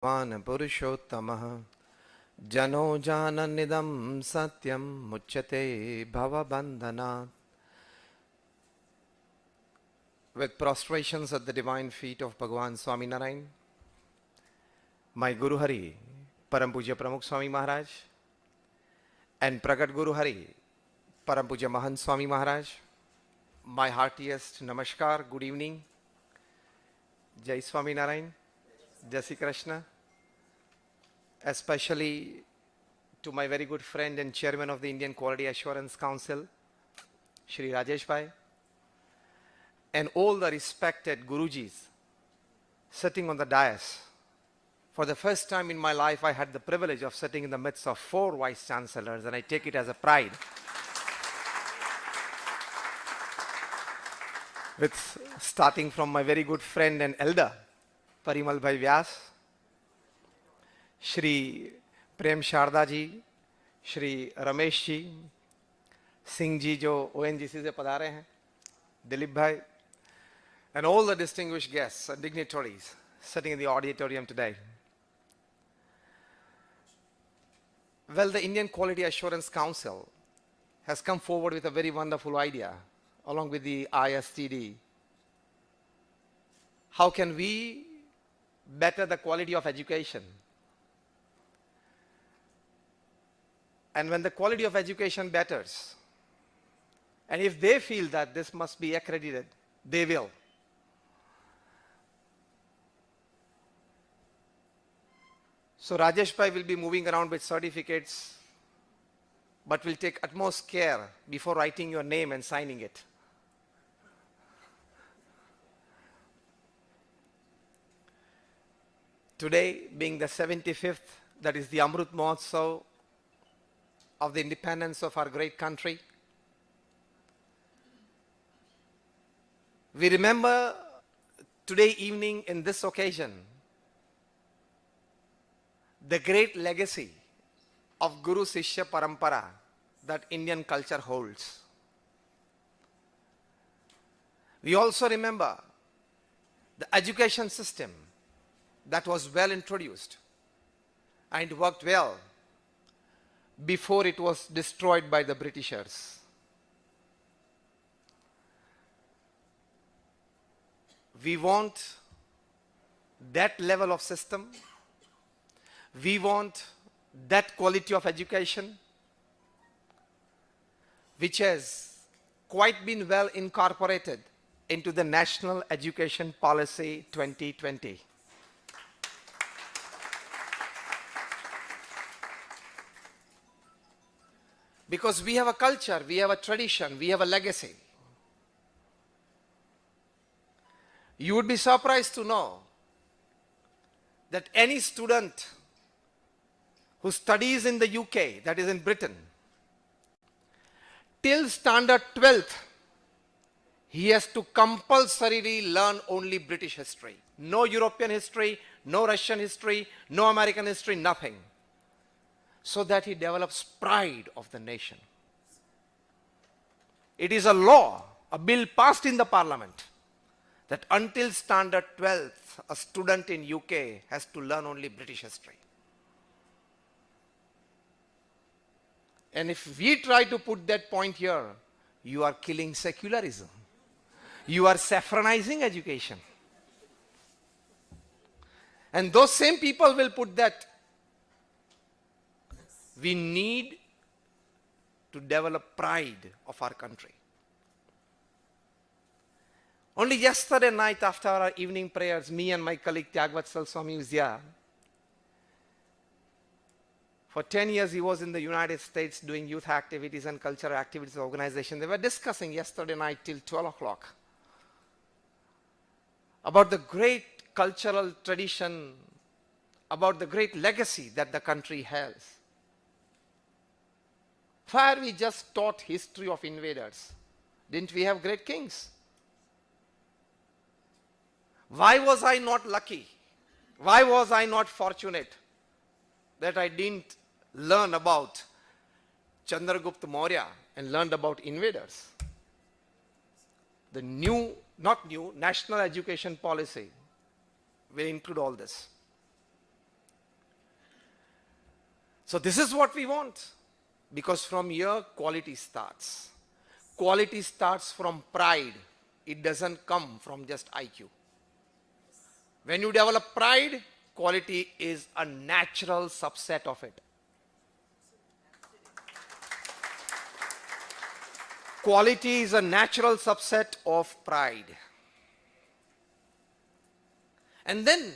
Gyanvani Purushottamah Jano Jananidam Satyam Muchyate Bhavabandhanat. With prostrations at the divine feet of Bhagavan Swami Narayan, my Guru Hari, Param Puja Pramukh Swami Maharaj, and Pragat Guru Hari, Param Puja Mahant Swami Maharaj, my heartiest namaskar, good evening, Jai Swami Narayan, Jai Shri Krishna, especially to my very good friend and chairman of the Indian Quality Assurance Council, Shri Rajesh Bhai, and all the respected Gurujis sitting on the dais. For the first time in my life, I had the privilege of sitting in the midst of 4 vice chancellors, and I take it as a pride. With starting from my very good friend and elder, Parimal Bhai Vyas, Shri Prem Sharda ji, Shri Ramesh ji, Singh ji jo ONGC se padare hain, Dilip Bhai, and all the distinguished guests and dignitaries sitting in the auditorium today. Well, the Indian Quality Assurance Council has come forward with a very wonderful idea along with the Istd. How can we better the quality of education? And when the quality of education betters, and if they feel that this must be accredited, they will. So Rajesh Bhai will be moving around with certificates, but will take utmost care before writing your name and signing it. Today, being the 75th, that is the Amrut Mahotsav of the independence of our great country, we remember today evening in this occasion the great legacy of Guru Sishya Parampara that Indian culture holds. We also remember the education system that was well introduced and worked well before it was destroyed by the Britishers. We want that level of system. We want that quality of education which has quite been well incorporated into the National Education Policy 2020. Because we have a culture, we have a tradition, we have a legacy. You would be surprised to know that any student who studies in the UK, that is in Britain, till standard 12th, he has to compulsorily learn only British history. No European history, no Russian history, no American history, nothing. So that he develops pride of the nation. It is a law, a bill passed in the parliament, that until standard 12th, a student in UK has to learn only British history. And if we try to put that point here, you are killing secularism. You are saffronizing education. And those same people will put that we need to develop pride of our country. Only yesterday night after our evening prayers, me and my colleague Gyanvatsal Swami was here. For 10 years he was in the United States doing youth activities and cultural activities organization. They were discussing yesterday night till 12 o'clock about the great cultural tradition, about the great legacy that the country has. Where we just taught history of invaders. Didn't we have great kings? Why was I not lucky? Why was I not fortunate that I didn't learn about Chandragupta Maurya and learned about invaders? The not new, National Education Policy will include all this. So this is what we want, because from here quality starts. Quality starts from pride. It doesn't come from just IQ. When you develop pride, quality is a natural subset of it. Quality is a natural subset of pride. And then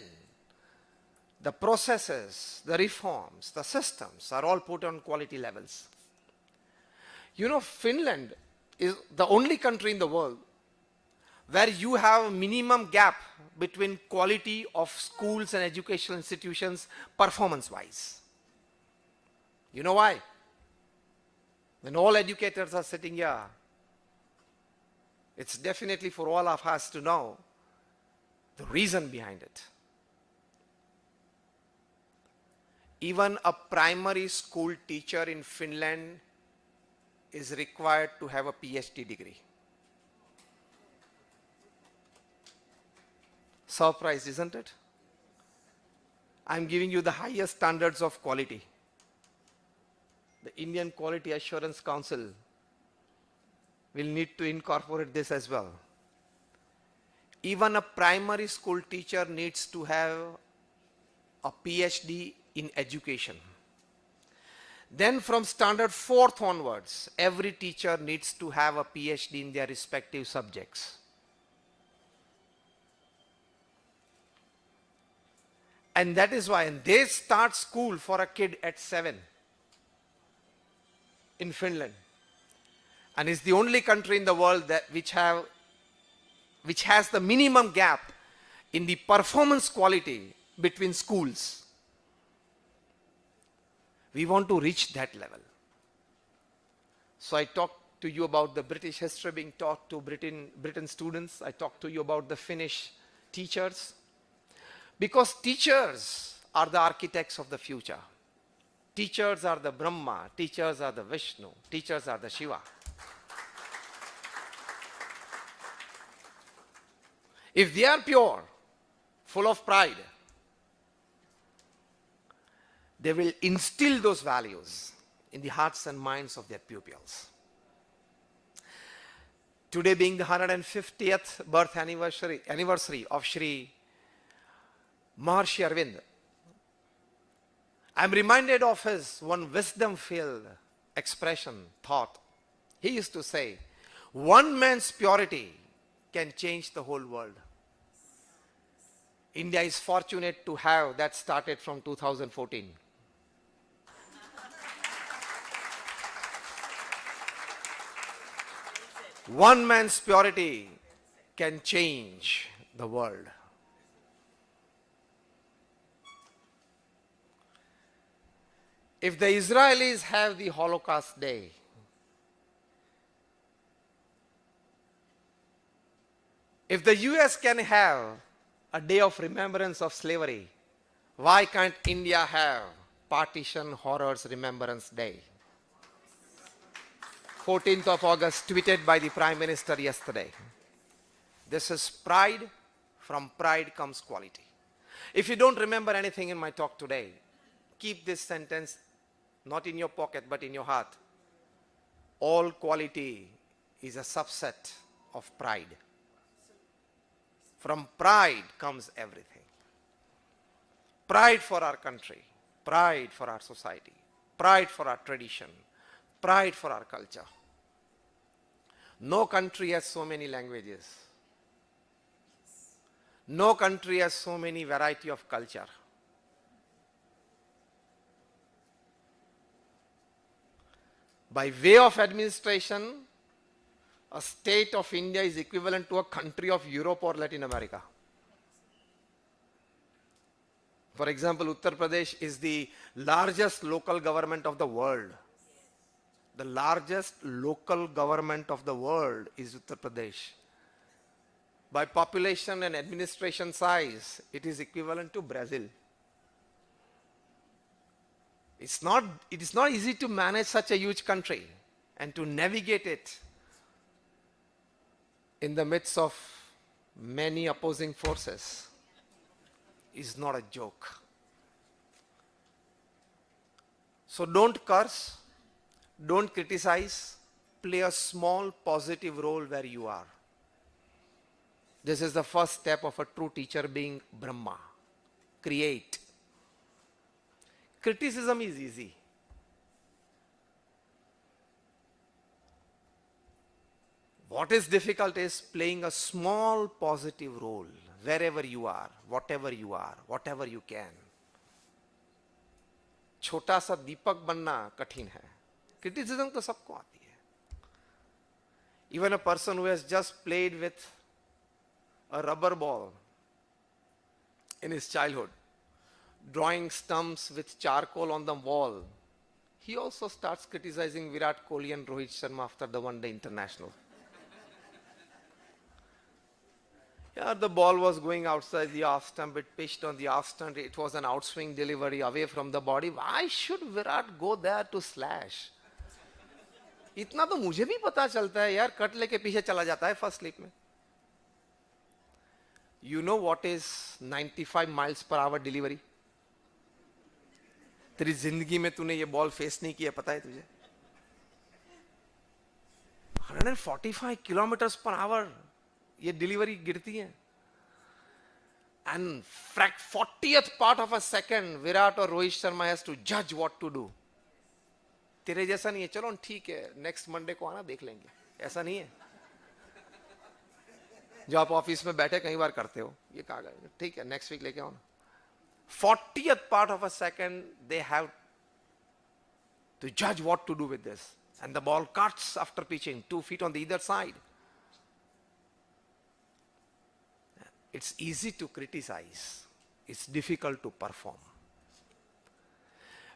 the processes, the reforms, the systems are all put on quality levels. You know, Finland is the only country in the world where you have a minimum gap between quality of schools and educational institutions performance-wise. You know why? When all educators are sitting here, it's definitely for all of us to know the reason behind it. Even a primary school teacher in Finland is required to have a PhD degree. Surprise, isn't it? I'm giving you the highest standards of quality. The Indian Quality Assurance Council will need to incorporate this as well. Even a primary school teacher needs to have a PhD in education. Then from standard 4th onwards, every teacher needs to have a PhD in their respective subjects. And that is why, and they start school for a kid at 7 in Finland. And it's the only country in the world that which has the minimum gap in the performance quality between schools. We want to reach that level. So I talked to you about the British history being taught to Britain students. I talked to you about the Finnish teachers. Because teachers are the architects of the future. Teachers are the Brahma, teachers are the Vishnu, teachers are the Shiva. If they are pure, full of pride, they will instill those values in the hearts and minds of their pupils. Today being the 150th birth anniversary of Shri Maharshi Arvind, I am reminded of his one wisdom-filled expression, thought. He used to say, one man's purity can change the whole world. India is fortunate to have that started from 2014. One man's purity can change the world. If the Israelis have the Holocaust Day, if the US can have a day of remembrance of slavery, why can't India have Partition Horrors Remembrance Day? 14th of August, tweeted by the Prime Minister yesterday. This is pride. From pride comes quality. If you don't remember anything in my talk today, keep this sentence not in your pocket but in your heart. All quality is a subset of pride. From pride comes everything. Pride for our country, pride for our society, pride for our tradition, pride for our culture. No country has so many languages. No country has so many variety of culture. By way of administration, a state of India is equivalent to a country of Europe or Latin America. For example, Uttar Pradesh is the largest local government of the world. The largest local government of the world is Uttar Pradesh. By population and administration size, it is equivalent to Brazil. It is not easy to manage such a huge country and to navigate it in the midst of many opposing forces is not a joke. So don't curse, don't criticize, play a small positive role where you are. This is the first step of a true teacher being Brahma. Create. Criticism is easy. What is difficult is playing a small positive role wherever you are, whatever you can. छोटा सा दीपक बनना कठिन है. Criticism तो सबको आती है. Even a person who has just played with a rubber ball in his childhood, drawing stumps with charcoal on the wall, he also starts criticizing Virat Kohli and Rohit Sharma after the one-day international. Yeah, the ball was going outside the off stump, it pitched on the off stump, it was an outswing delivery away from the body. Why should Virat go there to slash? इतना तो मुझे भी पता चलता है यार, cut लेके पीछे चला जाता है फर्स्ट स्लिप में. You know what is 95 miles per hour delivery? तेरी जिंदगी में तूने ये बॉल फेस नहीं किया, पता है तुझे? 145 kilometers per hour ये डिलीवरी गिरती है. And 40th part of a second Virat और Rohit Sharma has to judge what to do. तेरे जैसा नहीं है, चलो ठीक है नेक्स्ट मंडे को आना देख लेंगे, ऐसा नहीं है जो आप ऑफिस में बैठे कई बार करते हो. ये कहा गया ठीक है नेक्स्ट वीक लेके आओ ना. 40th part of a second they have to judge what to do with this, and the ball cuts after pitching 2 feet on the either side. It's easy to criticize, it's difficult to perform.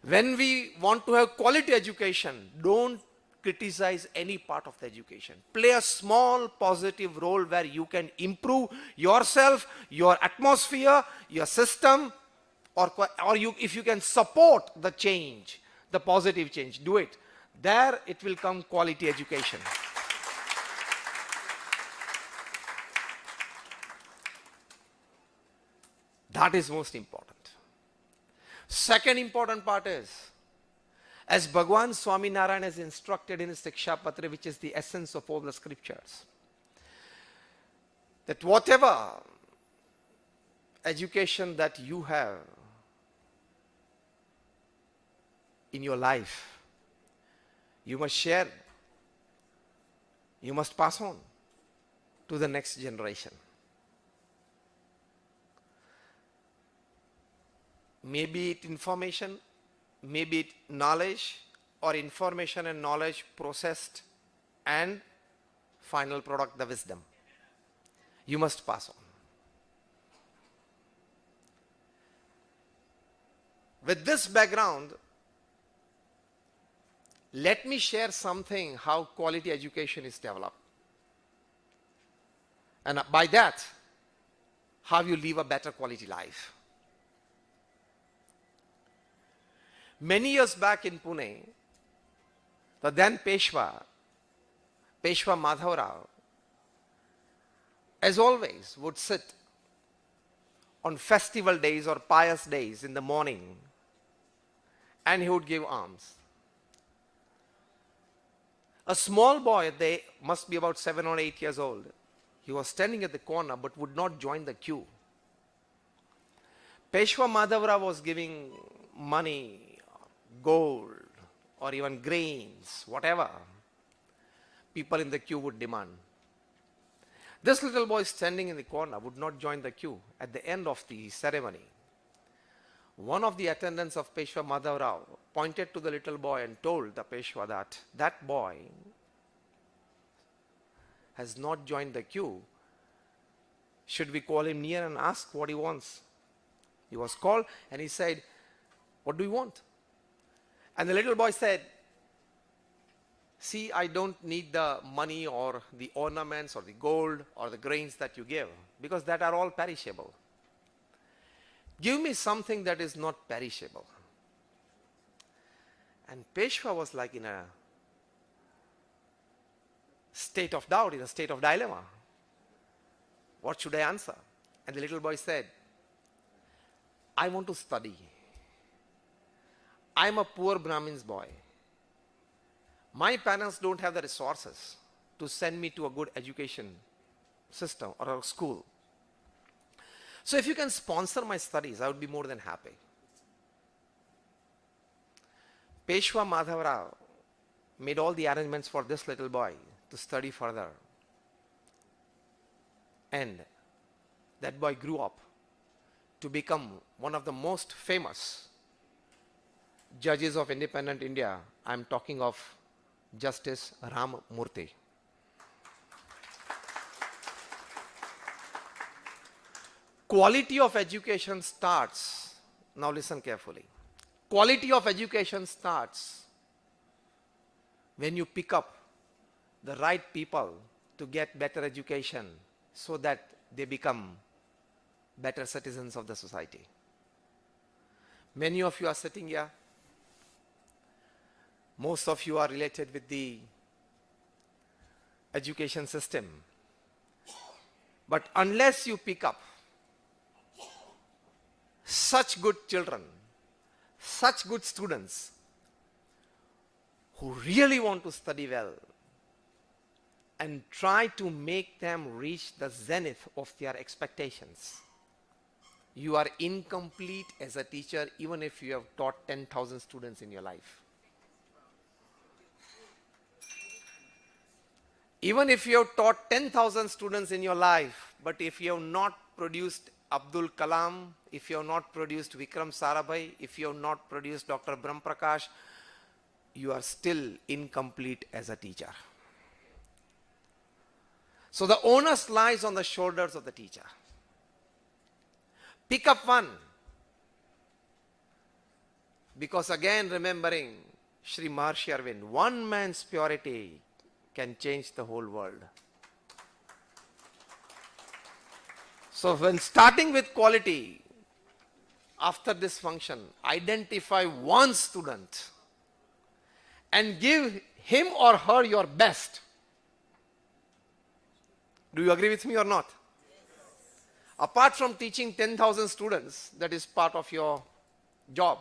When we want to have quality education, don't criticize any part of the education. Play a small positive role where you can improve yourself, your atmosphere, your system, or if you can support the change, the positive change, do it. There it will come quality education. That is most important. Second important part is, as Bhagwan Swami Narayan has instructed in his Siksha Patra, which is the essence of all the scriptures, that whatever education that you have in your life, you must share, you must pass on to the next generation. Maybe it information, maybe it knowledge, or information and knowledge processed and final product, the wisdom. You must pass on. With this background, let me share something how quality education is developed. And by that, how you live a better quality life. Many years back in Pune, the then Peshwa Madhav Rao, as always, would sit on festival days or pious days in the morning and he would give alms. A small boy, they must be about 7 or 8 years old, he was standing at the corner but would not join the queue. Peshwa Madhav Rao was giving money, gold, or even grains, whatever people in the queue would demand. This little boy standing in the corner would not join the queue. At the end of the ceremony, one of the attendants of Peshwa Madhav Rao pointed to the little boy and told the Peshwa that that boy has not joined the queue. Should we call him near and ask what he wants? He was called and he said, "What do you want?" And the little boy said, "See, I don't need the money or the ornaments or the gold or the grains that you give, because that are all perishable. Give me something that is not perishable." And Peshwa was like in a state of doubt, in a state of dilemma. What should I answer? And the little boy said, "I want to study. I'm a poor Brahmin's boy. My parents don't have the resources to send me to a good education system or a school. So if you can sponsor my studies, I would be more than happy. Peshwa Madhavrao made all the arrangements for this little boy to study further. And that boy grew up to become one of the most famous judges of independent India. I'm talking of Justice Ram Murthy. Quality of education starts, now listen carefully. Quality of education starts when you pick up the right people to get better education so that they become better citizens of the society. Many of you are sitting here. Most of you are related with the education system. But unless you pick up such good children, such good students who really want to study well and try to make them reach the zenith of their expectations, you are incomplete as a teacher even if you have taught 10,000 students in your life. Even if you have taught 10,000 students in your life, but if you have not produced Abdul Kalam, if you have not produced Vikram Sarabhai, if you have not produced Dr. Brahm Prakash, you are still incomplete as a teacher. So the onus lies on the shoulders of the teacher. Pick up one. Because again, remembering Sri Maharshi Arvind, one man's purity can change the whole world. So when starting with quality, after this function, identify one student and give him or her your best. Do you agree with me or not? Yes. Apart from teaching 10,000 students, that is part of your job.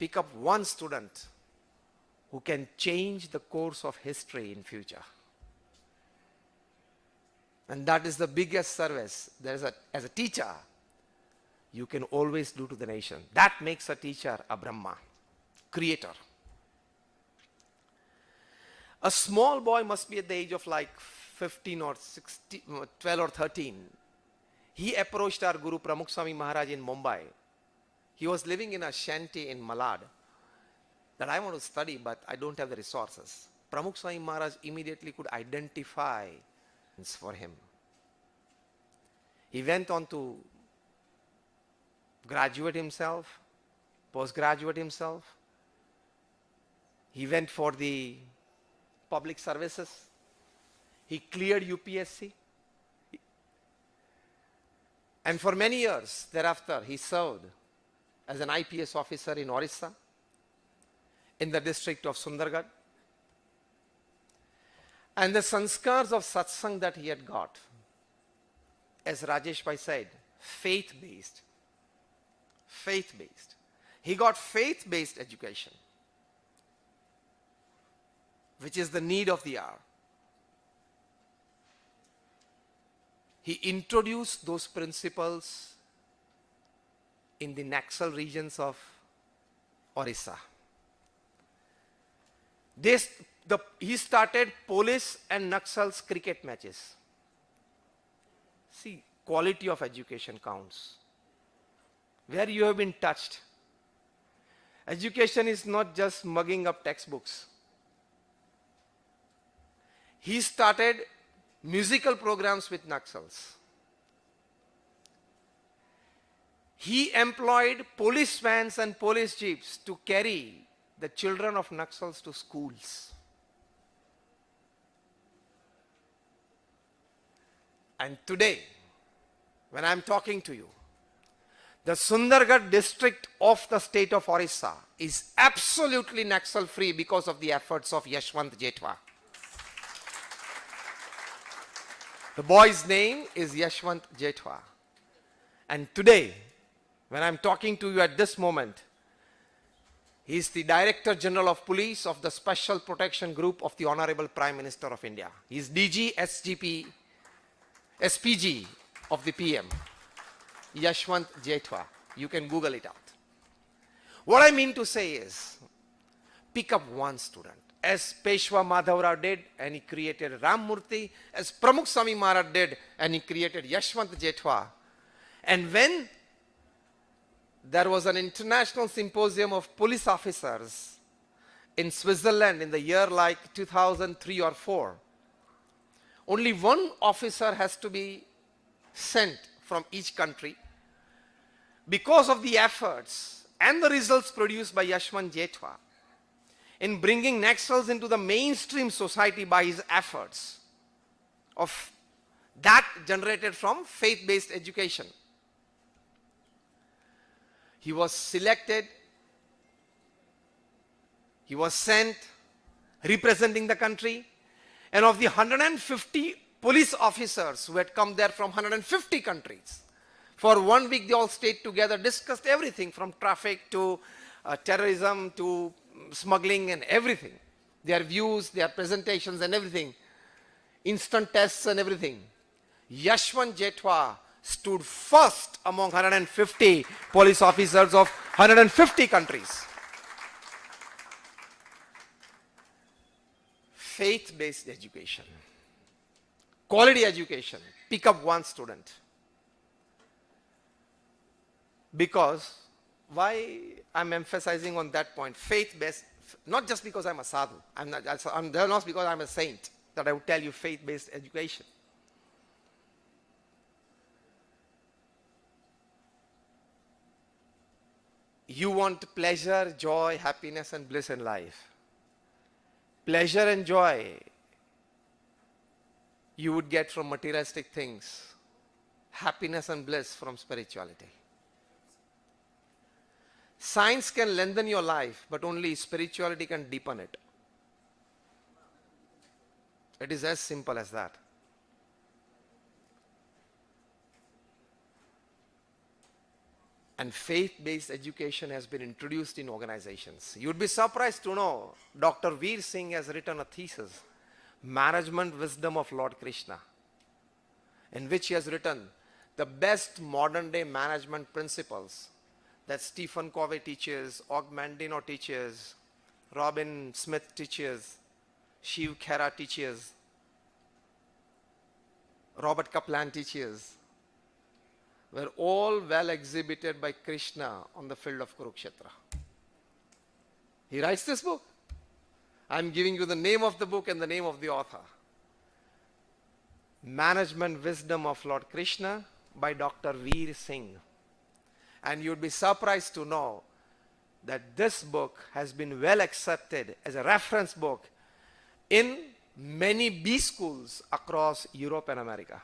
Pick up one student who can change the course of history in future. And that is the biggest service as a teacher you can always do to the nation. That makes a teacher a Brahma, creator. A small boy must be at the age of like 15 or 16, 12 or 13. He approached our Guru Pramukh Swami Maharaj in Mumbai. He was living in a shanty in Malad. That I want to study, but I don't have the resources. Pramukh Swami Maharaj immediately could identify for him. He went on to graduate himself, postgraduate himself. He went for the public services. He cleared UPSC. And for many years thereafter, he served as an IPS officer in Orissa, in the district of Sundargarh. And the sanskars of satsang that he had got, as Rajesh Bhai said, faith-based. Faith-based. He got faith-based education, which is the need of the hour. He introduced those principles in the Naxal regions of Orissa. He started police and Naxals cricket matches. See, quality of education counts. Where you have been touched. Education is not just mugging up textbooks. He started musical programs with Naxals. He employed police vans and police jeeps to carry the children of Naxals to schools. And today, when I am talking to you, the Sundargarh district of the state of Orissa is absolutely Naxal free because of the efforts of Yashwant Jethwa. The boy's name is Yashwant Jethwa. And today, when I am talking to you at this moment, He is the Director General of Police of the Special Protection Group of the Honorable Prime Minister of India. He is DG, SGP, SPG of the PM. Yashwant Jethwa. You can Google it out. What I mean to say is, pick up one student. As Peshwa Madhavrao did, and he created Ram Murthy, as Pramukh Swami Maharaj did, and he created Yashwant Jethwa. And when there was an international symposium of police officers in Switzerland in the year like 2003 or 4, only one officer has to be sent from each country. Because of the efforts and the results produced by Yashwant Jethwa in bringing Naxals into the mainstream society by his efforts of that generated from faith-based education, he was selected, he was sent representing the country, and of the 150 police officers who had come there from 150 countries, for 1 week they all stayed together, discussed everything from traffic to terrorism to smuggling and everything. Their views, their presentations and everything. Instant tests and everything. Yashwant Jethwa stood first among 150 police officers of 150 countries. Faith-based education. Quality education. Pick up one student. Because, why I'm emphasizing on that point, faith-based, not just because I'm a sadhu, not because I'm a saint, that I would tell you faith-based education. You want pleasure, joy, happiness and bliss in life. Pleasure and joy you would get from materialistic things. Happiness and bliss from spirituality. Science can lengthen your life, but only spirituality can deepen it. It is as simple as that. And faith-based education has been introduced in organizations. You would be surprised to know Dr. Veer Singh has written a thesis, Management Wisdom of Lord Krishna, in which he has written the best modern day management principles that Stephen Covey teaches, Og Mandino teaches, Robin Smith teaches, Shiv Khera teaches, Robert Kaplan teaches, were all well exhibited by Krishna on the field of Kurukshetra. He writes this book. I'm giving you the name of the book and the name of the author. Management Wisdom of Lord Krishna by Dr. Veer Singh. And you'd be surprised to know that this book has been well accepted as a reference book in many B schools across Europe and America.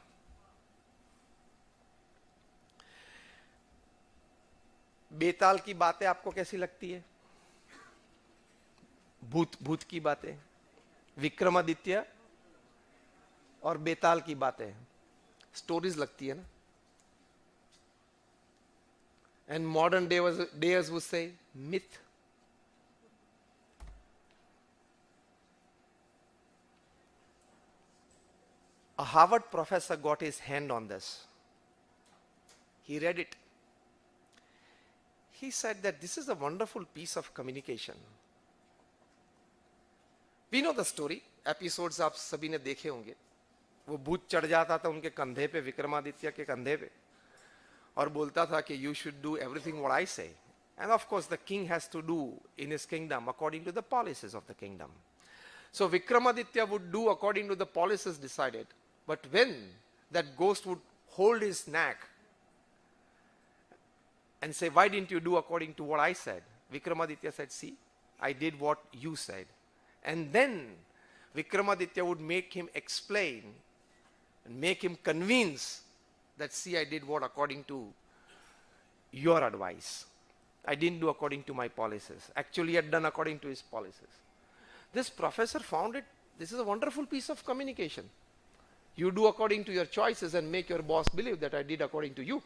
बेताल की बातें आपको कैसी लगती है? भूत की बातें, विक्रमादित्य और बेताल की बातें, स्टोरीज लगती है ना? And modern days would say myth. A Harvard professor got his hand on this. He read it. He said that this is a wonderful piece of communication. We know the story. Episodes आप सभी ने देखे होंगे. वो भूत चढ़ जाता था उनके कंधे पे, विक्रमादित्य के कंधे पे, और बोलता था कि you should do everything what I say. And of course the king has to do in his kingdom according to the policies of the kingdom. So Vikramaditya would do according to the policies decided. But when that ghost would hold his neck and say, why didn't you do according to what I said? Vikramaditya said, see, I did what you said. And then Vikramaditya would make him explain and make him convince that, see, I did what according to your advice. I didn't do according to my policies. Actually, he had done according to his policies. This professor found it, this is a wonderful piece of communication. You do according to your choices and make your boss believe that I did according to you.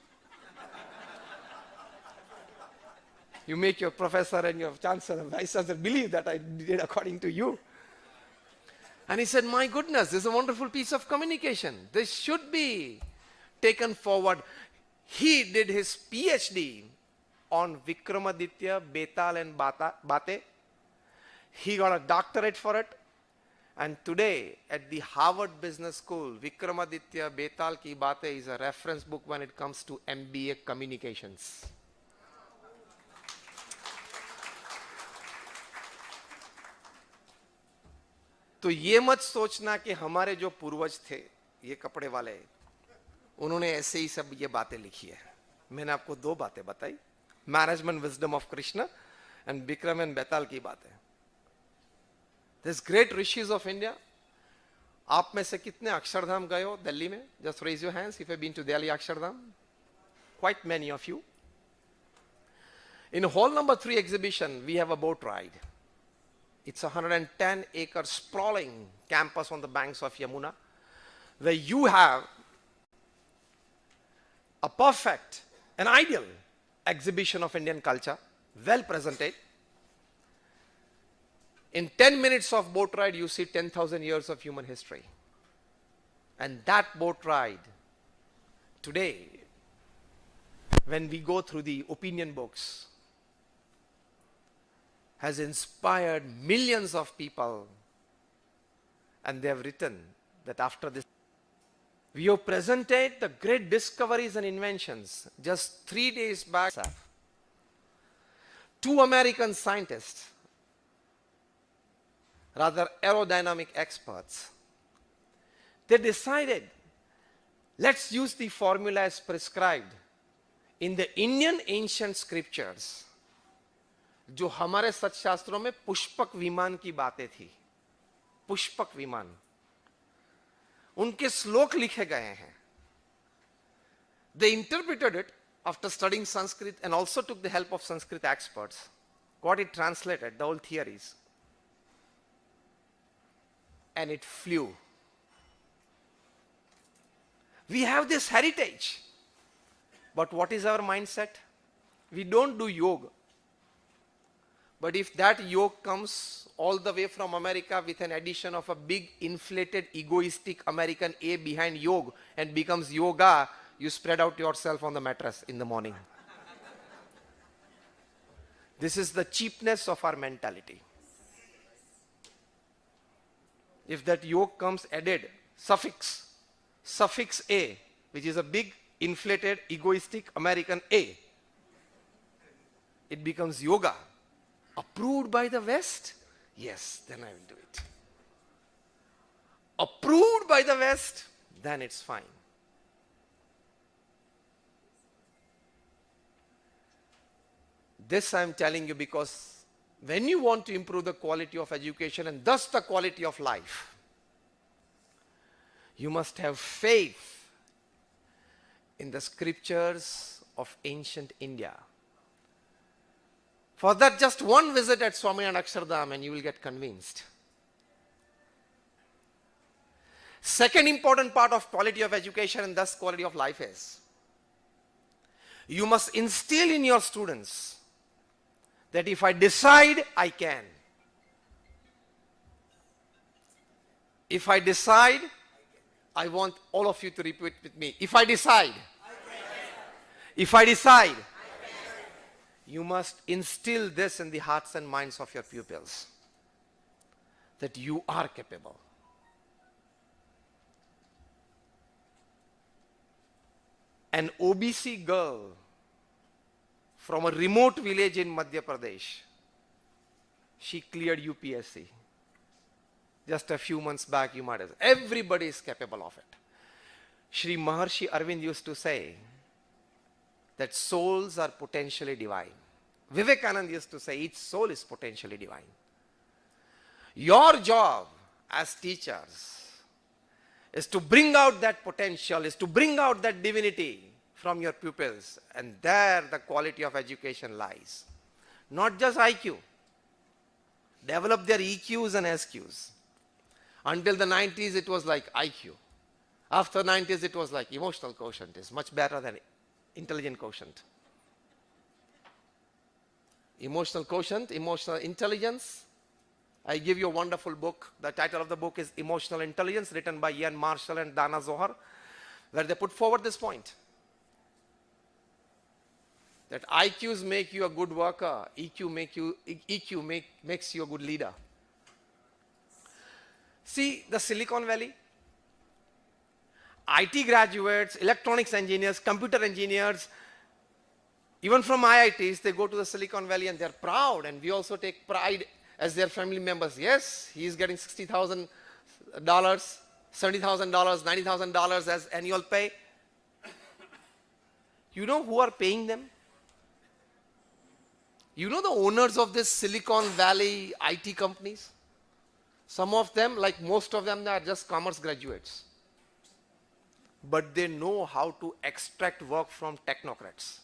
You make your professor and your chancellor, vice chancellor believe that I did according to you. And he said, my goodness, this is a wonderful piece of communication. This should be taken forward. He did his PhD on Vikramaditya, Betal and Bate. He got a doctorate for it. And today, at the Harvard Business School, Vikramaditya, Betal Ki Bate is a reference book when it comes to MBA communications. तो ये मत सोचना कि हमारे जो पूर्वज थे ये कपड़े वाले उन्होंने ऐसे ही सब ये बातें लिखी है. मैंने आपको दो बातें बताई, management wisdom of Krishna and Vikram and Betaal की बातें. This great rishis of India. आप में से कितने अक्षरधाम गए हो दिल्ली में? Just raise your hands if you been to Delhi Akshardham. Quite many of you. In hall number 3 exhibition we have a boat ride. It's a 110-acre sprawling campus on the banks of Yamuna, where you have a perfect, an ideal exhibition of Indian culture, well presented. In 10 minutes of boat ride, you see 10,000 years of human history. And that boat ride, today, when we go through the opinion books, has inspired millions of people, and they have written that after this, we have presented the great discoveries and inventions. Just 3 days back, 2 American scientists, rather aerodynamic experts, they decided, let's use the formula as prescribed in the Indian ancient scriptures. जो हमारे सत्शास्त्रों में पुष्पक विमान की बातें थी, पुष्पक विमान, उनके श्लोक लिखे गए हैं. They interpreted it after studying Sanskrit and also took the help of Sanskrit experts, got it translated, the old theories, and it flew. We have this heritage, but what is our mindset? We don't do yoga. But if that yoke comes all the way from America with an addition of a big inflated egoistic American A behind yoga and becomes yoga, you spread out yourself on the mattress in the morning. This is the cheapness of our mentality. If that yoke comes added, suffix A, which is a big inflated egoistic American A, it becomes yoga. Approved by the West? Yes, then I will do it. Approved by the West? Then it's fine. This I am telling you because when you want to improve the quality of education and thus the quality of life, you must have faith in the scriptures of ancient India. For that, just one visit at Swami and Akshardham and you will get convinced. Second important part of quality of education and thus quality of life is, you must instill in your students that if I decide, I can. If I decide, I want all of you to repeat with me. If I decide, I can. If I decide, you must instill this in the hearts and minds of your pupils, that you are capable. An OBC girl from a remote village in Madhya Pradesh, she cleared UPSC. Just a few months back, you might have. Everybody is capable of it. Shri Maharshi Arvind used to say that souls are potentially divine. Vivekananda used to say each soul is potentially divine. Your job as teachers is to bring out that potential, is to bring out that divinity from your pupils, and there the quality of education lies. Not just IQ. Develop their EQs and SQs. Until the 90s it was like IQ. After 90s it was like emotional quotient is much better than intelligent quotient. Emotional quotient, emotional intelligence. I give you a wonderful book. The title of the book is Emotional Intelligence, written by Ian Marshall and Dana Zohar, where they put forward this point. That IQs make you a good worker, EQ makes you a good leader. See, the Silicon Valley, IT graduates, electronics engineers, computer engineers, even from IITs, they go to the Silicon Valley and they're proud, and we also take pride as their family members. Yes, he is getting $60,000, $70,000, $90,000 as annual pay. You know who are paying them? You know the owners of this Silicon Valley IT companies? Some of them, like most of them, they are just commerce graduates. But they know how to extract work from technocrats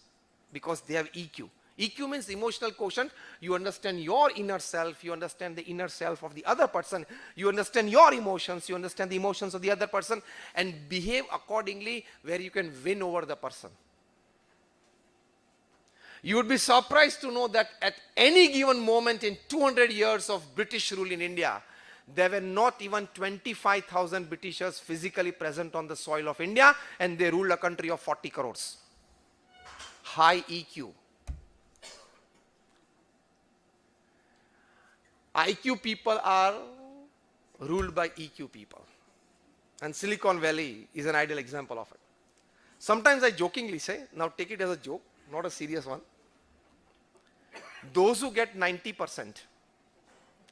because they have EQ. EQ means emotional quotient. You understand your inner self, you understand the inner self of the other person, you understand your emotions, you understand the emotions of the other person, and behave accordingly where you can win over the person. You would be surprised to know that at any given moment in 200 years of British rule in India, there were not even 25,000 Britishers physically present on the soil of India, and they ruled a country of 40 crores. High EQ. IQ people are ruled by EQ people. And Silicon Valley is an ideal example of it. Sometimes I jokingly say, now take it as a joke, not a serious one. Those who get 90%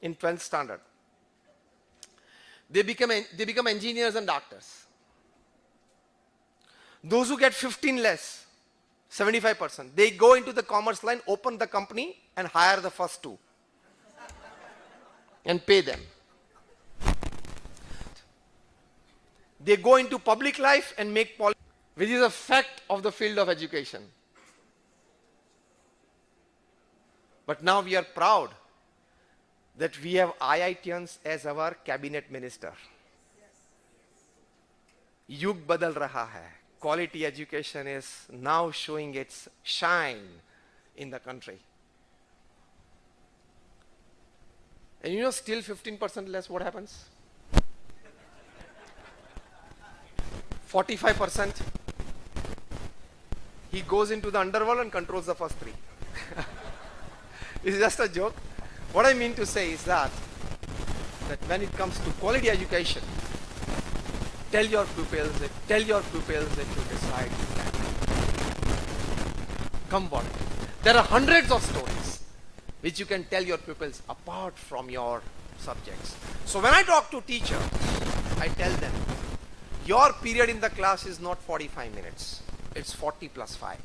in 12th standard, they become engineers and doctors. Those who get 15 less, 75%, they go into the commerce line, open the company and hire the first two and pay them. They go into public life and make policy, which is a fact of the field of education. But now we are proud that we have IITians as our cabinet minister. Yug badal raha hai. Quality education is now showing its shine in the country. And you know, still 15% less, what happens? 45%. He goes into the underworld and controls the first three. It's just a joke. What I mean to say is that when it comes to quality education, tell your pupils that you decide. Come what? There are hundreds of stories which you can tell your pupils apart from your subjects. So when I talk to teachers, I tell them, your period in the class is not 45 minutes. It's 40 plus 5.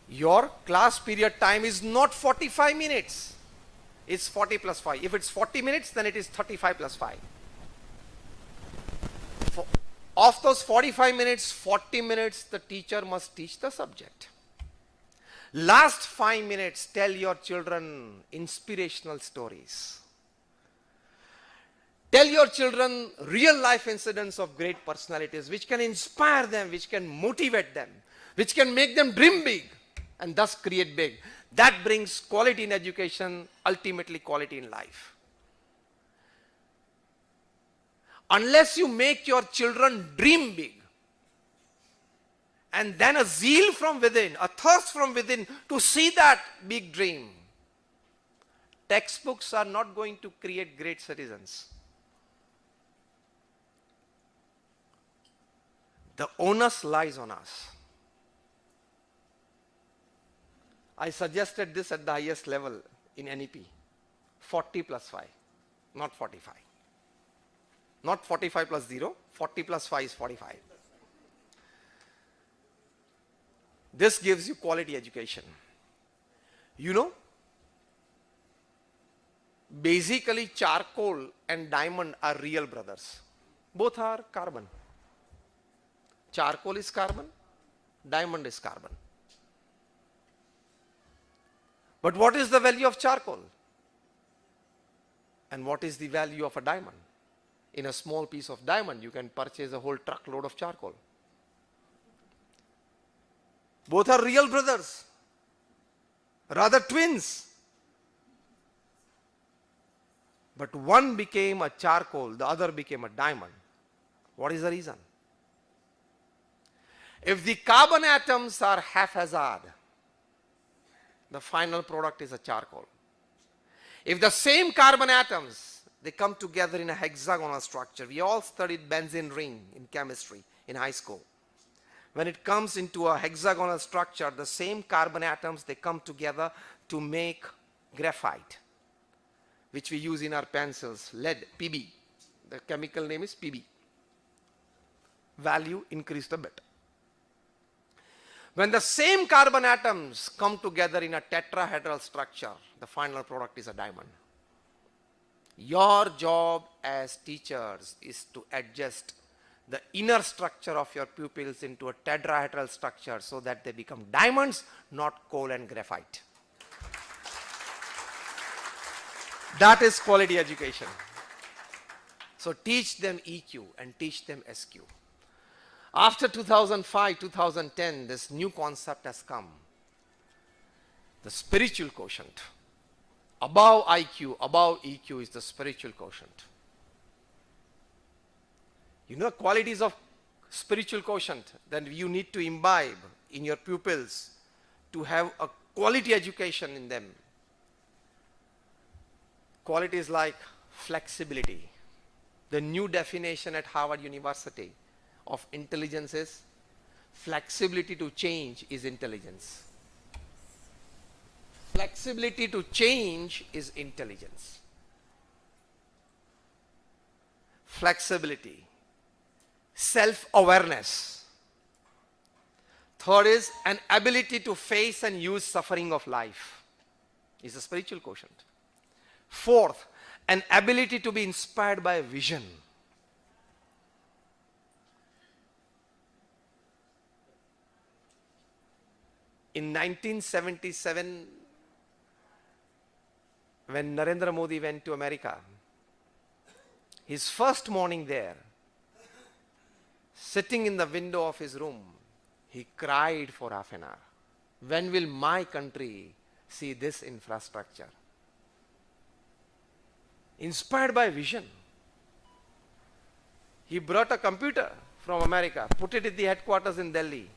Your class period time is not 45 minutes. It's 40 plus 5. If it's 40 minutes, then it is 35 plus 5. Of those 45 minutes, 40 minutes the teacher must teach the subject. Last 5 minutes, tell your children inspirational stories. Tell your children real life incidents of great personalities which can inspire them, which can motivate them, which can make them dream big and thus create big. That brings quality in education, ultimately quality in life. Unless you make your children dream big, and then a zeal from within, a thirst from within to see that big dream, textbooks are not going to create great citizens. The onus lies on us. I suggested this at the highest level in NEP, 40 plus 5, not 45. Not 45 plus 0, 40 plus 5 is 45. This gives you quality education. You know, basically charcoal and diamond are real brothers. Both are carbon. Charcoal is carbon, diamond is carbon. But what is the value of charcoal? And what is the value of a diamond? In a small piece of diamond, you can purchase a whole truckload of charcoal. Both are real brothers. rather twins. But one became a charcoal, the other became a diamond. What is the reason? If the carbon atoms are haphazard, the final product is a charcoal. If the same carbon atoms, they come together in a hexagonal structure. We all studied benzene ring in chemistry in high school. When it comes into a hexagonal structure, the same carbon atoms, they come together to make graphite, which we use in our pencils, lead, Pb. The chemical name is Pb. Value increased a bit. When the same carbon atoms come together in a tetrahedral structure, the final product is a diamond. Your job as teachers is to adjust the inner structure of your pupils into a tetrahedral structure so that they become diamonds, not coal and graphite. That is quality education. So teach them EQ and teach them SQ. After 2005, 2010, this new concept has come. The spiritual quotient. Above IQ, above EQ is the spiritual quotient. You know the qualities of spiritual quotient that you need to imbibe in your pupils to have a quality education in them. Qualities like flexibility. The new definition at Harvard University of intelligence is flexibility to change is intelligence. Flexibility to change is intelligence. Flexibility. Self-awareness. Third is an ability to face and use suffering of life is a spiritual quotient. Fourth, an ability to be inspired by a vision. In 1977, when Narendra Modi went to America, his first morning there, sitting in the window of his room, he cried for half an hour. When will my country see this infrastructure? Inspired by vision. He brought a computer from America, put it at the headquarters in Delhi,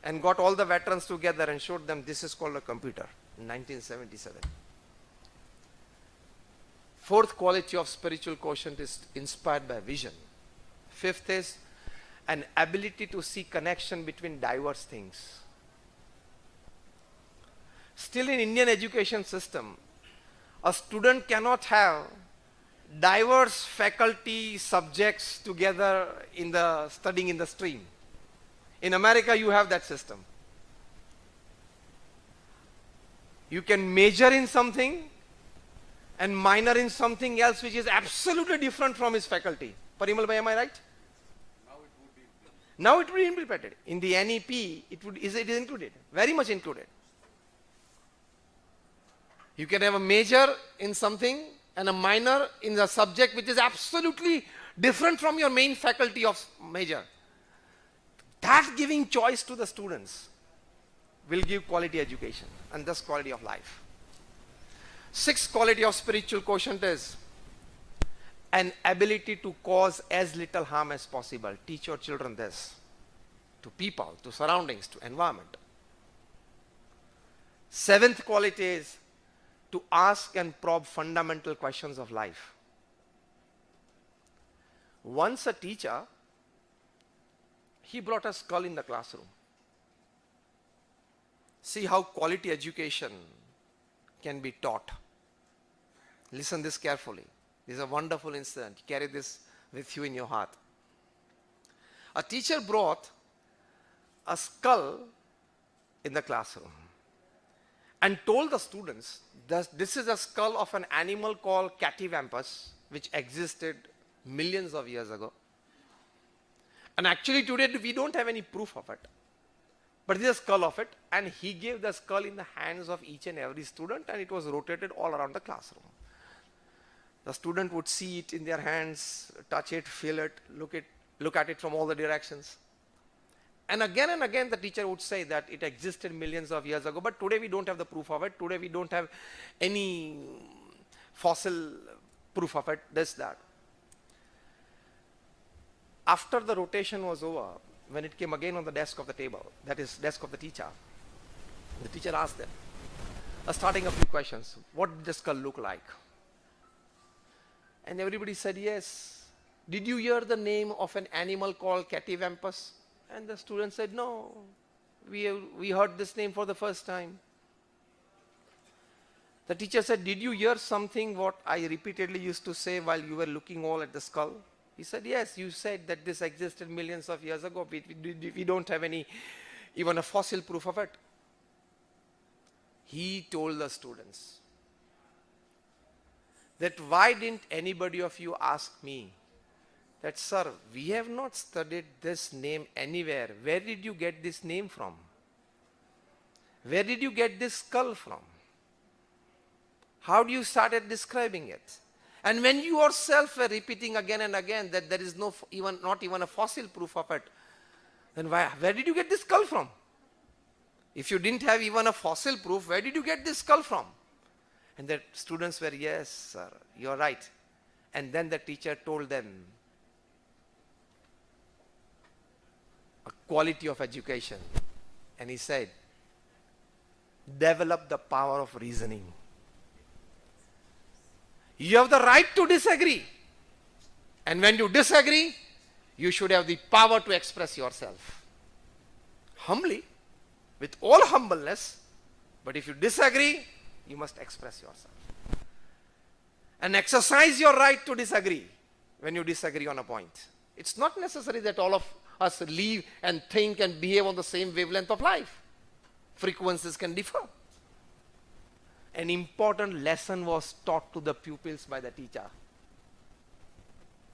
and got all the veterans together and showed them this is called a computer in 1977. Fourth quality of spiritual quotient is inspired by vision. Fifth is an ability to see connection between diverse things. Still in Indian education system, a student cannot have diverse faculty subjects together in the studying in the stream. In America, you have that system. You can major in something and minor in something else which is absolutely different from his faculty. Parimal bhai, am I right? Now it will be implemented. In the NEP, it is included, very much included. You can have a major in something and a minor in the subject which is absolutely different from your main faculty of major. That giving choice to the students will give quality education and thus quality of life. Sixth quality of spiritual quotient is an ability to cause as little harm as possible. Teach your children this. To people, to surroundings, to environment. Seventh quality is to ask and probe fundamental questions of life. Once a teacher, he brought a skull in the classroom. See how quality education can be taught. Listen this carefully. This is a wonderful incident. Carry this with you in your heart. A teacher brought a skull in the classroom and told the students that this is a skull of an animal called Cattyvampus, which existed millions of years ago. And actually today we don't have any proof of it. But this is a skull of it, and he gave the skull in the hands of each and every student, and it was rotated all around the classroom. The student would see it in their hands, touch it, feel it, look at it from all the directions. And again the teacher would say that it existed millions of years ago, but today we don't have the proof of it. Today we don't have any fossil proof of it, this, that. After the rotation was over, when it came again on the desk of the table, that is desk of the teacher asked them, starting a few questions. What did the skull look like? And everybody said yes. Did you hear the name of an animal called Cattyvampus? And the student said, no, we heard this name for the first time. The teacher said, did you hear something what I repeatedly used to say while you were looking all at the skull? He said, yes, you said that this existed millions of years ago. We don't have even a fossil proof of it. He told the students that why didn't anybody of you ask me that, sir, we have not studied this name anywhere. Where did you get this name from? Where did you get this skull from? How do you started describing it? And when you yourself were repeating again and again that there is not even a fossil proof of it, then where did you get this skull from? If you didn't have even a fossil proof, where did you get this skull from? And the students were, yes, sir, you're right. And then the teacher told them a quality of education. And he said, develop the power of reasoning. You have the right to disagree. And when you disagree, you should have the power to express yourself. Humbly, with all humbleness, but if you disagree, you must express yourself. And exercise your right to disagree when you disagree on a point. It's not necessary that all of us live and think and behave on the same wavelength of life. Frequencies can differ. An important lesson was taught to the pupils by the teacher,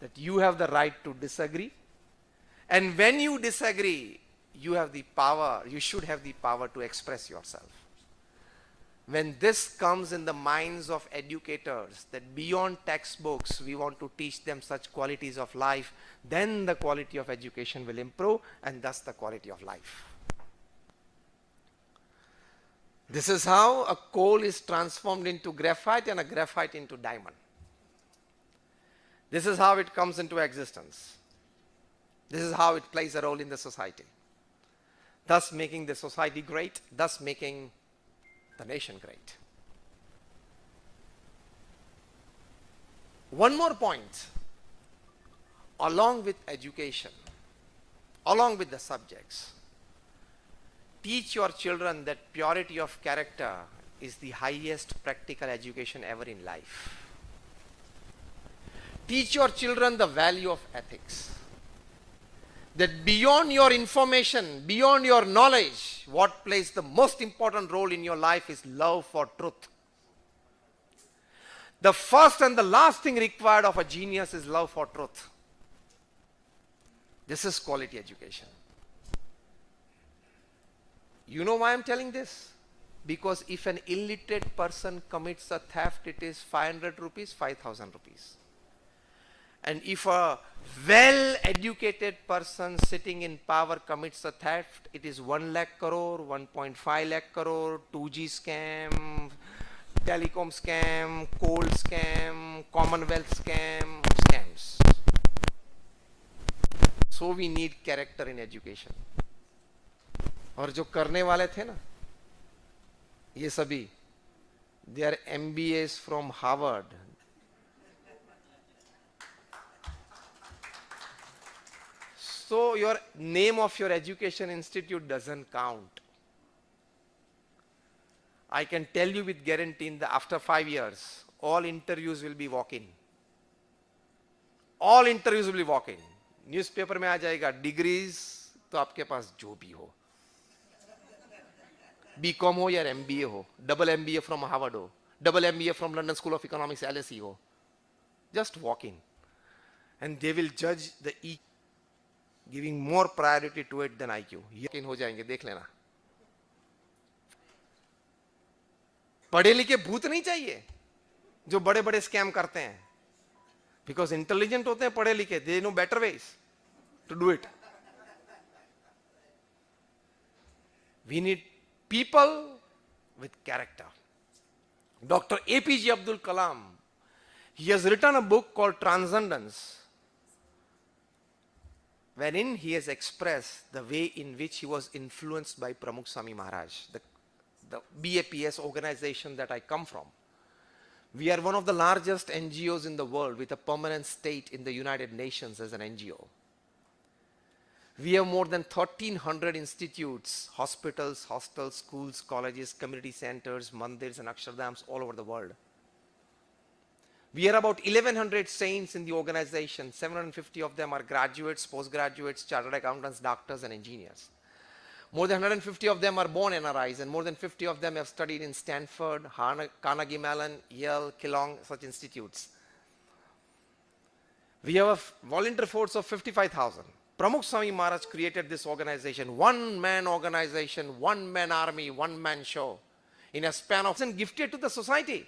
that you have the right to disagree, and when you disagree, you have the power, you should have the power to express yourself. When this comes in the minds of educators, that beyond textbooks we want to teach them such qualities of life, then the quality of education will improve, and thus the quality of life. This is how a coal is transformed into graphite and a graphite into diamond. This is how it comes into existence. This is how it plays a role in the society, thus making the society great, thus making the nation great. One more point, along with education, along with the subjects, teach your children that purity of character is the highest practical education ever in life. Teach your children the value of ethics. That beyond your information, beyond your knowledge, what plays the most important role in your life is love for truth. The first and the last thing required of a genius is love for truth. This is quality education. You know why I'm telling this? Because if an illiterate person commits a theft, it is 500 rupees, 5,000 rupees. And if a well-educated person sitting in power commits a theft, it is 1 lakh crore, 1.5 lakh crore, 2G scam, telecom scam, coal scam, Commonwealth scams. So we need character in education. और जो करने वाले थे ना, ये सभी, they are MBAs from Harvard. So your name of your education institute doesn't count. I can tell you with guarantee that after 5 years, all interviews will be walk-in. All interviews will be walk-in. Newspaper में आ जाएगा, degrees तो आपके पास जो भी हो. BCom हो या MBA हो, double MBA from Harvard हो, double MBA from London School of Economics LSE हो. Just walk in. And they will judge the EQ, giving more priority to it than IQ. यकीन हो जाएंगे, देख लेना. पढ़े लिखे भूत नहीं चाहिए जो बड़े बड़े स्कैम करते हैं. Because intelligent होते हैं पढ़े लिखे, they know better ways to do it. We need people with character. Dr. APJ Abdul Kalam, he has written a book called Transcendence, wherein he has expressed the way in which he was influenced by Pramukh Swami Maharaj, the BAPS organization that I come from. We are one of the largest NGOs in the world with a permanent state in the United Nations as an NGO. We have more than 1,300 institutes, hospitals, hostels, schools, colleges, community centers, mandirs and akshardhams all over the world. We are about 1,100 saints in the organization. 750 of them are graduates, postgraduates, chartered accountants, doctors and engineers. More than 150 of them are born NRIs, and more than 50 of them have studied in Stanford, Carnegie Mellon, Yale, Keelong, such institutes. We have a volunteer force of 55,000. Pramukh Swami Maharaj created this organization, one-man organization, one-man army, one-man show, in a span of and gifted to the society.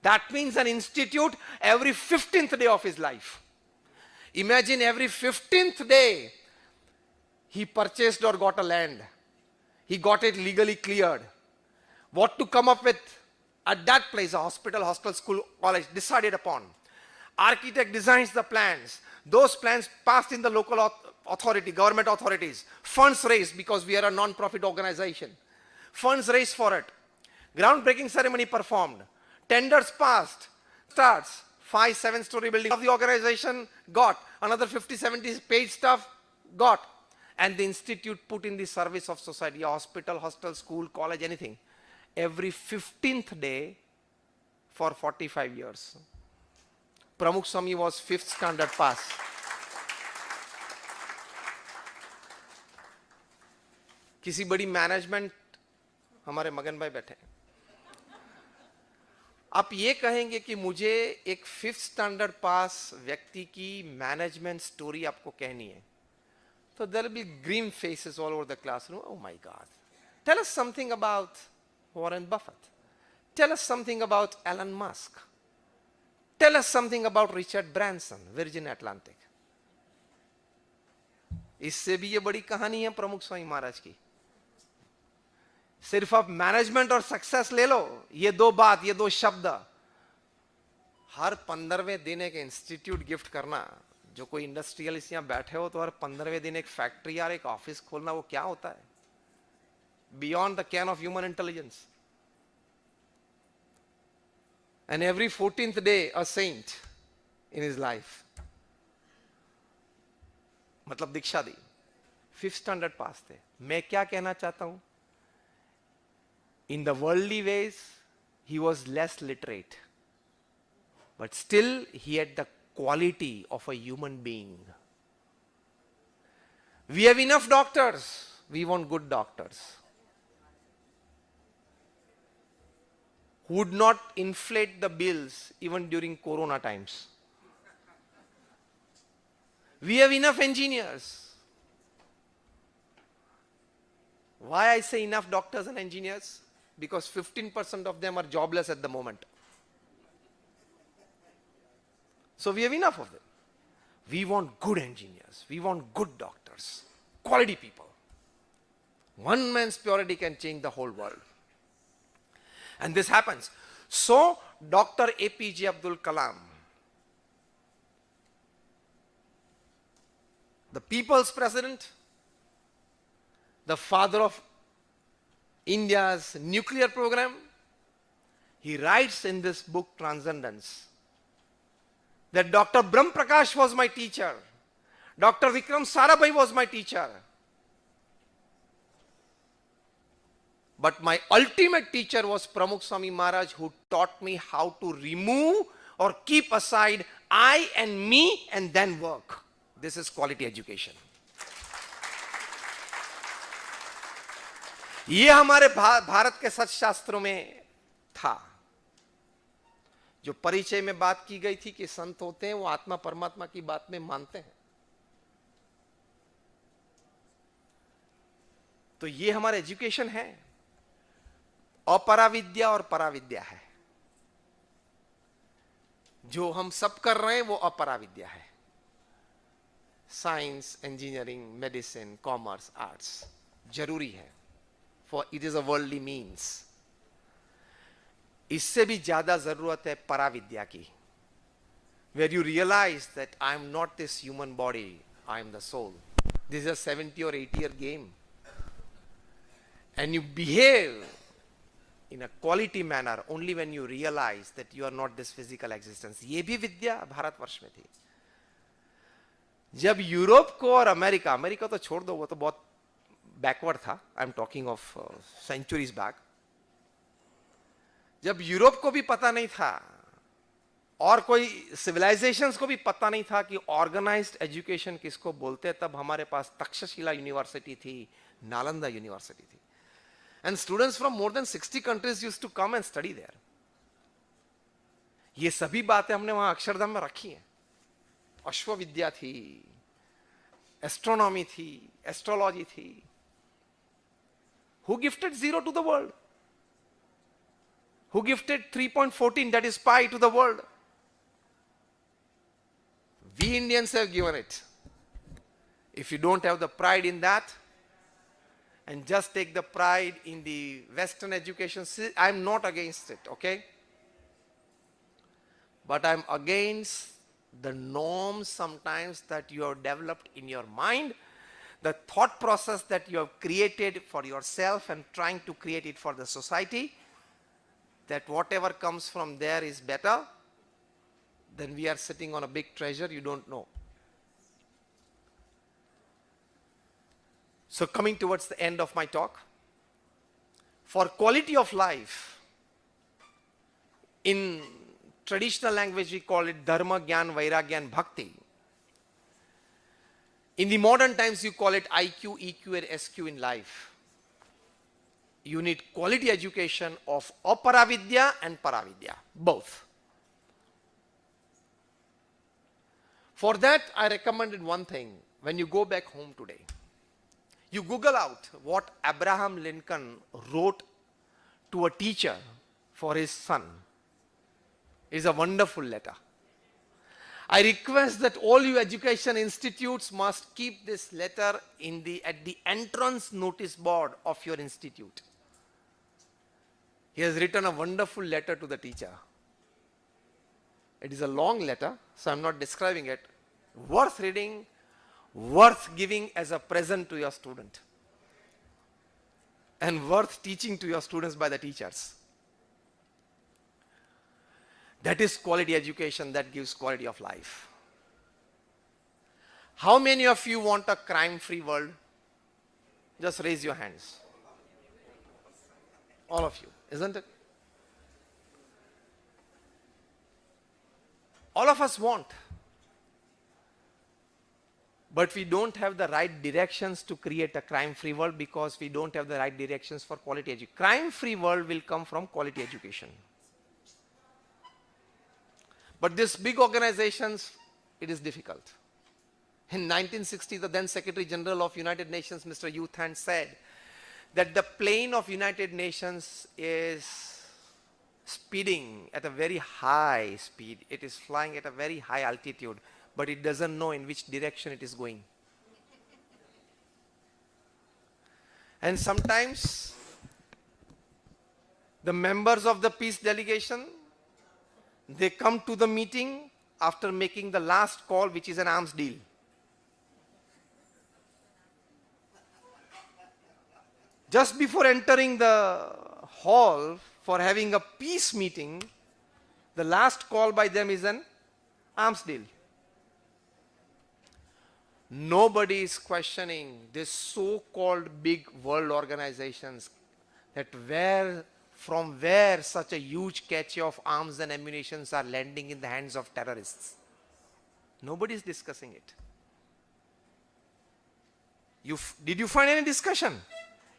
That means an institute every 15th day of his life. Imagine every 15th day he purchased or got a land. He got it legally cleared. What to come up with at that place, a hospital, hostel, school, college, decided upon. Architect designs the plans. Those plans passed in the local authority, government authorities. Funds raised because we are a non-profit organization. Funds raised for it. Groundbreaking ceremony performed. Tenders passed. Starts. 5-7-story building of the organization got. Another 50-70 paid stuff got. And the institute put in the service of society, a hospital, hostel, school, college, anything. Every 15th day for 45 years. Pramukh Swami was 5th standard pass. किसी बड़ी management हमारे मगन भाई बैठे आप ये कहेंगे कि मुझे एक 5th स्टैंडर्ड पास व्यक्ति की मैनेजमेंट स्टोरी आपको कहनी है so there will be green faces all over the classroom. Oh my God. Tell us something about Warren Buffett. Tell us something about Elon Musk. Tell us something about Richard Branson, Virgin Atlantic. इससे भी ये बड़ी कहानी है प्रमुख स्वामी महाराज की. सिर्फ आप मैनेजमेंट और सक्सेस ले लो, ये दो बात, ये दो शब्द. हर 15वें दिन एक इंस्टीट्यूट गिफ्ट करना. जो कोई इंडस्ट्रियलिस्ट यहां बैठे हो तो हर 15वें दिन एक फैक्ट्री या एक ऑफिस खोलना, वो क्या होता है? Beyond the can of human intelligence. And every 14th day a saint in his life. मतलब दीक्षा दी. 5th स्टैंडर्ड पास थे. मैं क्या कहना चाहता हूं? In the worldly ways, he was less literate. But still, he had the quality of a human being. We have enough doctors. We want good doctors. Who would not inflate the bills even during Corona times. We have enough engineers. Why I say enough doctors and engineers? Because 15% of them are jobless at the moment. So we have enough of them. We want good engineers. We want good doctors. Quality people. One man's purity can change the whole world. And this happens. So, Dr. APJ Abdul Kalam, the people's president, the father of India's nuclear program, he writes in this book Transcendence that Dr. Brahm Prakash was my teacher, Dr. Vikram Sarabhai was my teacher, but my ultimate teacher was Pramukh Swami Maharaj, who taught me how to remove or keep aside I and me and then work. This is quality education. ये हमारे भारत के सच शास्त्रों में था. जो परिचय में बात की गई थी कि संत होते हैं वो आत्मा परमात्मा की बात में मानते हैं. तो ये हमारा एजुकेशन है. अपराविद्या और पराविद्या है. जो हम सब कर रहे हैं वो अपराविद्या है. Science, engineering, medicine, commerce, arts जरूरी है. for it is a worldly means. इससे भी ज़्यादा ज़रूरत है पराविद्या की, where you realize that I am not this human body, I am the soul. This is a 70 or 80-year game. And you behave in a quality manner only when you realize that you are not this physical existence. ये भी विद्या भारतवर्ष में थी. जब Europe को और America तो छोड़ दो, वो तो बहुत बैकवर्ड था. I am talking of centuries back. जब यूरोप को भी पता नहीं था और कोई सिविलाइजेशंस को भी पता नहीं था कि ऑर्गेनाइज्ड एजुकेशन किसको बोलते हैं, तब हमारे पास तक्षशिला यूनिवर्सिटी थी, नालंदा यूनिवर्सिटी थी. And students from more than 60 countries used to come and study there. ये सभी बातें हमने वहां अक्षरधाम में रखी हैं. अश्व विद्या थी, एस्ट्रोनॉमी थी, एस्ट्रोलॉजी थी. Who gifted 0 to the world? Who gifted 3.14, that is pi, to the world? We Indians have given it. If you don't have the pride in that, and just take the pride in the Western education, I'm not against it, okay? But I'm against the norms sometimes that you have developed in your mind, the thought process that you have created for yourself and trying to create it for the society, that whatever comes from there is better. Then we are sitting on a big treasure you don't know. So coming towards the end of my talk, for quality of life, in traditional language we call it dharma, gyan, vairagya and bhakti. In the modern times you call it IQ, EQ and SQ in life. You need quality education of aparavidya and paravidya, both. For that I recommended one thing. When you go back home today, you Google out what Abraham Lincoln wrote to a teacher for his son. It is a wonderful letter. I request that all you education institutes must keep this letter at the entrance notice board of your institute. He has written a wonderful letter to the teacher. It is a long letter, so I am not describing it. Worth reading, worth giving as a present to your student, and worth teaching to your students by the teachers. That is quality education that gives quality of life. How many of you want a crime-free world? Just raise your hands. All of you, isn't it? All of us want. But we don't have the right directions to create a crime-free world because we don't have the right directions for quality education. Crime-free world will come from quality education. But these big organizations, it is difficult. In 1960, the then Secretary General of United Nations, Mr. U Thant, said that the plane of United Nations is speeding at a very high speed. It is flying at a very high altitude, but it doesn't know in which direction it is going. And sometimes the members of the peace delegation, they come to the meeting after making the last call, which is an arms deal. Just before entering the hall for having a peace meeting, the last call by them is an arms deal. Nobody is questioning this so-called big world organizations, that from where such a huge cache of arms and ammunitions are landing in the hands of terrorists. Nobody is discussing it. Did you find any discussion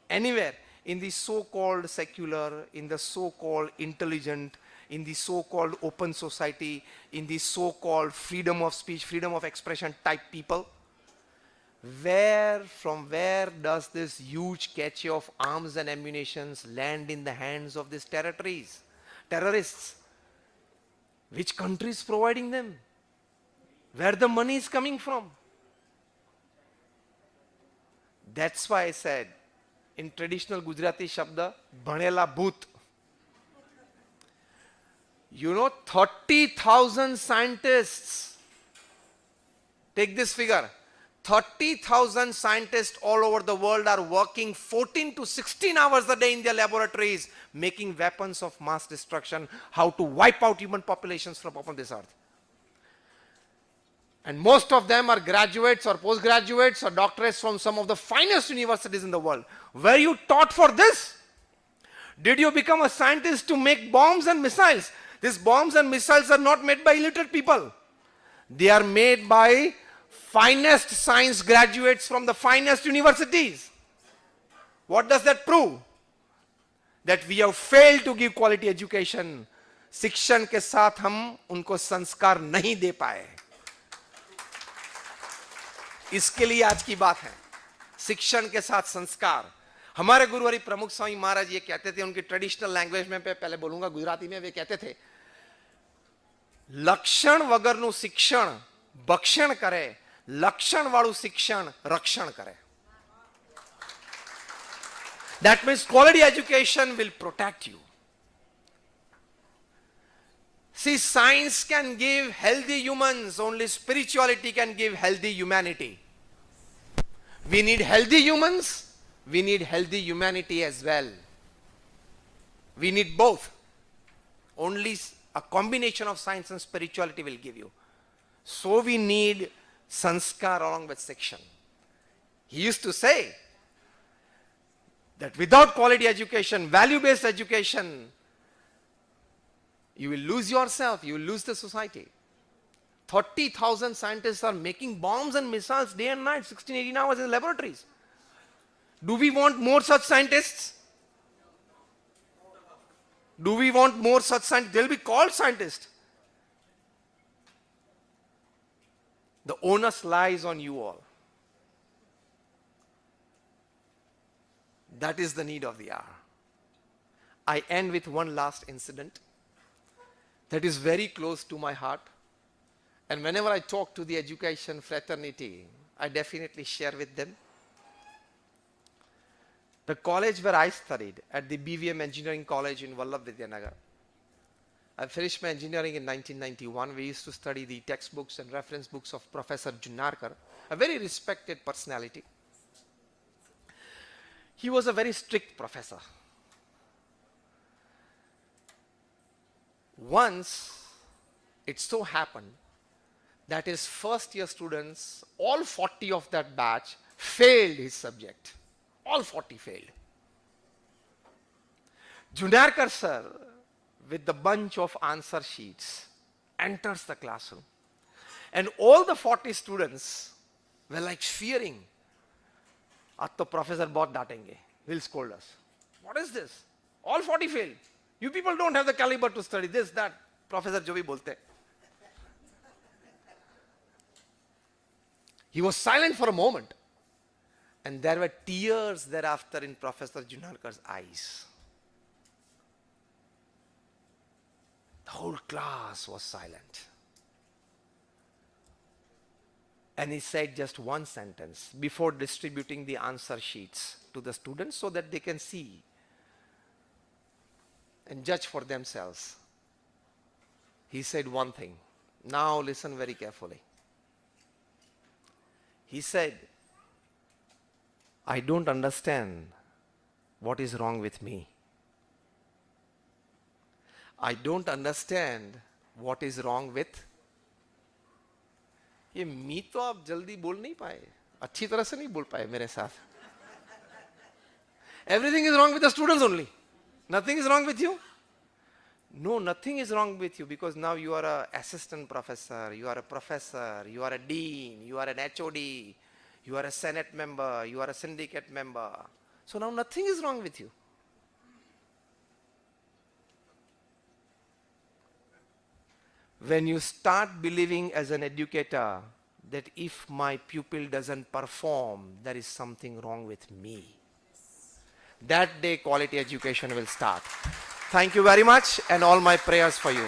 anywhere in the so-called secular, in the so-called intelligent, in the so-called open society, in the so-called freedom of speech, freedom of expression type people? From where does this huge cache of arms and ammunitions land in the hands of these terrorists? Which country is providing them? Where the money is coming from? That's why I said, in traditional Gujarati shabda, bhanela bhoot. You know, 30,000 scientists, take this figure, 30,000 scientists all over the world are working 14 to 16 hours a day in their laboratories, making weapons of mass destruction, how to wipe out human populations from upon this earth. And most of them are graduates or postgraduates or doctorates from some of the finest universities in the world. Were you taught for this? Did you become a scientist to make bombs and missiles? These bombs and missiles are not made by illiterate people. They are made by finest science graduates from the finest universities. What does that prove? That we have failed to give quality education. शिक्षण के साथ हम उनको संस्कार नहीं दे पाए. इसके लिए आज की बात है. शिक्षण के साथ संस्कार. हमारे गुरु हरि प्रमुख स्वामी महाराज ये कहते थे, उनकी ट्रेडिशनल लैंग्वेज में पहले बोलूंगा गुजराती में, वे कहते थे लक्षण वगरનું શિક્ષણ ભક્ષણ કરે, લક્ષણ વાળું શિક્ષણ રક્ષણ કરે. That means quality education will protect you. See, science can give healthy humans, only spirituality can give healthy humanity. We need healthy humans, we need healthy humanity as well. We need both. Only a combination of science and spirituality will give you. So we need sanskar along with section. He used to say that without quality education, value-based education, you will lose yourself, you will lose the society. 30,000 scientists are making bombs and missiles day and night, 16, 18 hours in laboratories. Do we want more such scientists? Do we want more such scientists? They'll be called scientists. The onus lies on you all. That is the need of the hour. I end with one last incident that is very close to my heart. And whenever I talk to the education fraternity, I definitely share with them. The college where I studied, at the BVM Engineering College in Vallabh Vidyanagar. I finished my engineering in 1991. We used to study the textbooks and reference books of Professor Junarkar, a very respected personality. He was a very strict professor. Once, it so happened that his first year students, all 40 of that batch, failed his subject. All 40 failed. Junarkar sir, with the bunch of answer sheets, enters the classroom. And all the 40 students were like fearing. आज तो professor बहुत डांटेंगे. He'll scold us. What is this? All 40 failed. You people don't have the caliber to study this, that. Professor जो भी बोलते. He was silent for a moment. And there were tears thereafter in Professor Junarkar's eyes. The whole class was silent. And he said just one sentence before distributing the answer sheets to the students so that they can see and judge for themselves. He said one thing. Now listen very carefully. He said, I don't understand what is wrong with me. I don't understand what is wrong with. ये मी तो आप जल्दी बोल नहीं पाए, अच्छी तरह से नहीं बोल पाए मेरे साथ. Everything is wrong with the students only. Nothing is wrong with you. No, nothing is wrong with you because now you are an assistant professor, you are a professor, you are a dean, you are an HOD, you are a senate member, you are a syndicate member. So now nothing is wrong with you. When you start believing as an educator that if my pupil doesn't perform, there is something wrong with me, that day quality education will start. Thank you very much, and all my prayers for you.